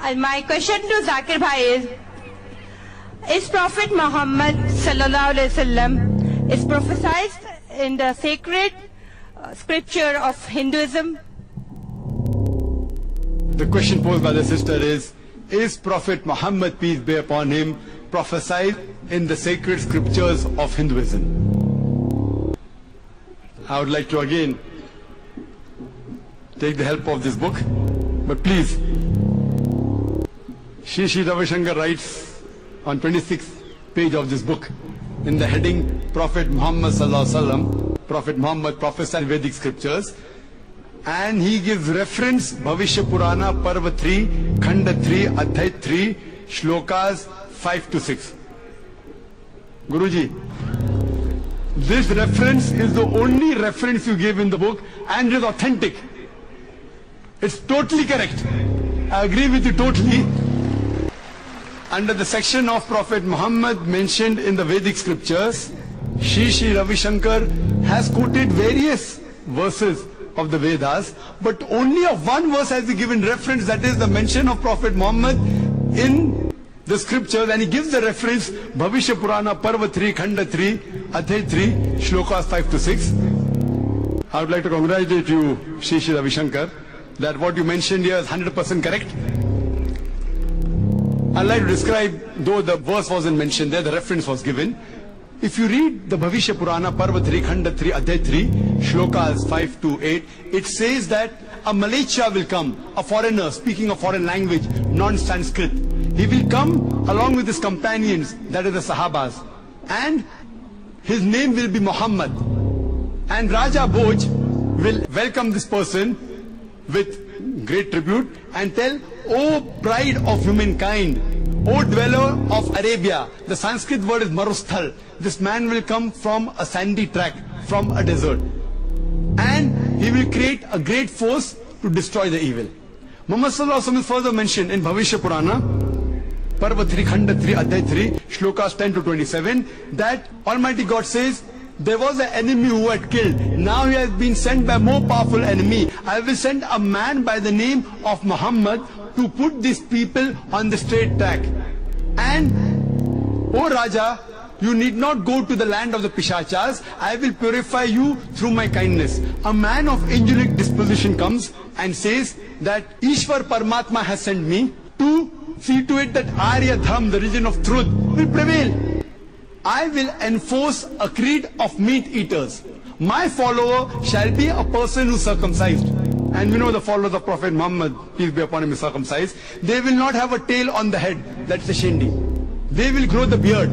My question to Zakir Bhai is Prophet Muhammad sallallahu alaihi wasallam is prophesied in the sacred scripture of Hinduism? The question posed by the sister is Prophet Muhammad, peace be upon him, prophesied in the sacred scriptures of Hinduism? I would like to again take the help of this book, but please, Shri Ravi Shankar writes on 26th page of this book in the heading Prophet Muhammad sallallahu alaihi wasallam, Prophet Muhammad prophesied Vedic scriptures, and he gives reference Bhavishya Purana Parva 3, Khanda 3, Adhyay 3, Shlokas 5 to 6. Guruji, this reference is the only reference you gave in the book and it is authentic. It's totally correct. I agree with you totally. Under the section of Prophet Muhammad mentioned in the Vedic scriptures, Shri Ravi Shankar has quoted various verses of the Vedas, but only of one verse has he given reference, that is the mention of Prophet Muhammad in the scriptures, and he gives the reference Bhavishya Purana Parva 3, Khanda 3, Adhyay 3, Shlokas 5 to 6. I would like to congratulate you, Shri Ravi Shankar, that what you mentioned here is 100% correct. I'd like to describe, though the verse wasn't mentioned there, the reference was given. If you read the Bhavishya Purana, Parva 3, Khanda 3, Adhyay 3, Shlokas 5 to 8, it says that a Malecha will come, a foreigner speaking a foreign language, non-Sanskrit. He will come along with his companions, that is the Sahabas, and his name will be Muhammad. And Raja Bhoj will welcome this person with great tribute and tell, O pride of humankind, O dweller of Arabia, the Sanskrit word is Marusthal. This man will come from a sandy track, from a desert. And he will create a great force to destroy the evil. Muhammad sallallahu alaihi wasallam is further mentioned in Bhavishya Purana, Parva 3, Khanda 3, Adhyay 3, Shlokas 10 to 27, that Almighty God says, there was an enemy who had killed. Now he has been sent by a more powerful enemy. I will send a man by the name of Muhammad to put these people on the straight track. And, O Raja, you need not go to the land of the Pishachas. I will purify you through my kindness. A man of angelic disposition comes and says that Ishwar Paramatma has sent me to see to it that Arya Dham, the religion of truth, will prevail. I will enforce a creed of meat eaters. My follower shall be a person who is circumcised. And we know the followers of Prophet Muhammad, peace be upon him, is circumcised. They will not have a tail on the head, that's the shendi. They will grow the beard.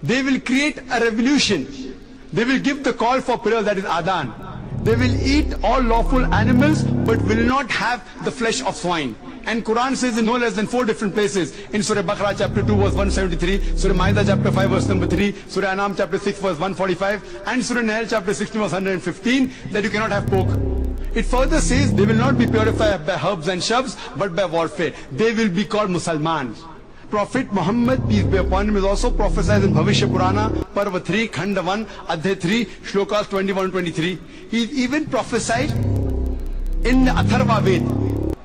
They will create a revolution. They will give the call for prayer, that is Adhan. They will eat all lawful animals, but will not have the flesh of swine. And Quran says in no less than 4 different places, in Surah Baqarah chapter 2 verse 173, Surah Ma'idah chapter 5 verse number 3, Surah Anam chapter 6 verse 145, and Surah Nahl chapter 16 verse 115, that you cannot have pork. It further says they will not be purified by herbs and shrubs, but by warfare. They will be called Musalmans. Prophet Muhammad, peace be upon him, is also prophesied in Bhavishya Purana, Parva 3, Khanda 1, Adhyay 3, Shlokas 21-23. He is even prophesied in the Atharva Ved,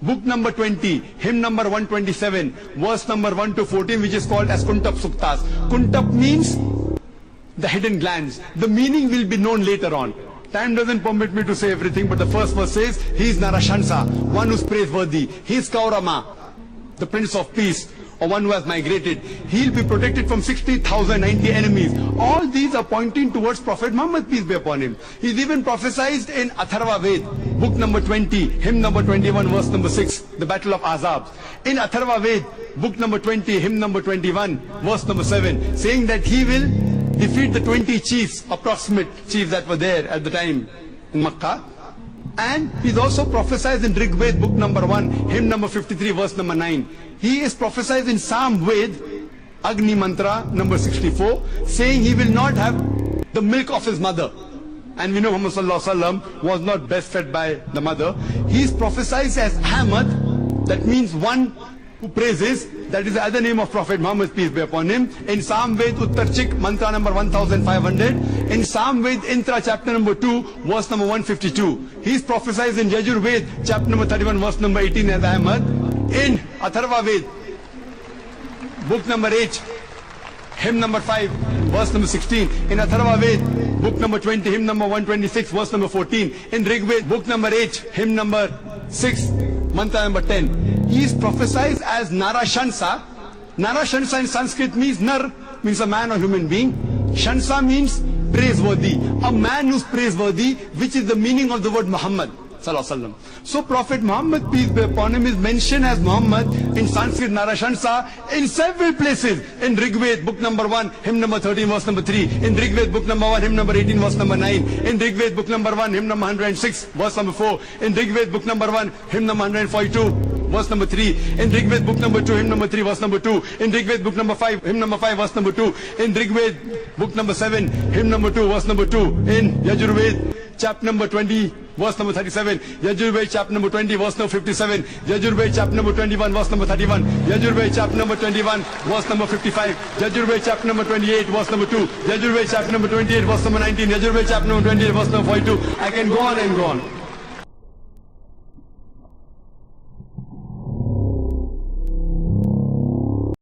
book number 20, hymn number 127, verse number 1 to 14, which is called as Kuntap Suktas. Kuntap means the hidden glands. The meaning will be known later on. Time doesn't permit me to say everything, but the first verse says, he is Narashansa, one who is praiseworthy. He is Kaurama, the Prince of Peace, or one who has migrated. He'll be protected from 60,090 enemies. All these are pointing towards Prophet Muhammad, peace be upon him. He's even prophesied in Atharva Ved, book number 20, hymn number 21, verse number 6, the battle of Azab. In Atharva Ved, book number 20, hymn number 21, verse number 7, saying that he will defeat the 20 chiefs, approximate chiefs that were there at the time in Makkah. And he's also prophesied in Rig Ved, book number 1, hymn number 53, verse number 9. He is prophesied in Sam Ved, Agni Mantra, number 64, saying he will not have the milk of his mother. And we know Muhammad sallallahu alaihi wasallam was not best fed by the mother. He is prophesied as Ahmad, that means one who praises. That is the other name of Prophet Muhammad, peace be upon him. In Sam Ved Uttarchik, mantra number 1500. In Sam Ved Intra, chapter number 2, verse number 152. He is prophesied in Yajur Ved, chapter number 31, verse number 18 as Ahmad. In Atharva Ved, book number 8, hymn number 5, verse number 16. In Atharva Ved, book number 20, hymn number 126, verse number 14. In Rig Ved, book number 8, hymn number 6, mantra number 10. He is prophesied as Narashansa. Narashansa in Sanskrit means Nar, means a man or human being. Shansa means praiseworthy. A man who's praiseworthy, which is the meaning of the word Muhammad. So Prophet Muhammad, peace be upon him, is mentioned as Muhammad in Sanskrit Narashansa in several places. In Rig Ved, book number 1, hymn number 13, verse number 3. In Rig Ved, book number 1, hymn number 18, verse number 9. In Rig Ved, book number 1, hymn number 106, verse number 4. In Rig Ved, book number 1, hymn number 142, verse number 3. In Rig Ved, book number 2, hymn number 3, verse number 2. In Rig Ved, book number 5, hymn number 5, verse number 2. In Rig Ved, book number 7, hymn number 2, verse number 2. In Yajur Ved, chapter number 20, verse number 37. Yajur Ved, chapter number 20, verse number 57. Yajur Ved, chapter number 21, verse number 31. Yajur Ved, chapter number 21, verse number 55. Yajur Ved, chapter number 28, verse number 2. Yajur Ved, chapter number 28, verse number 19. Yajur Ved, chapter number 28, verse number 42. I can go on and go on.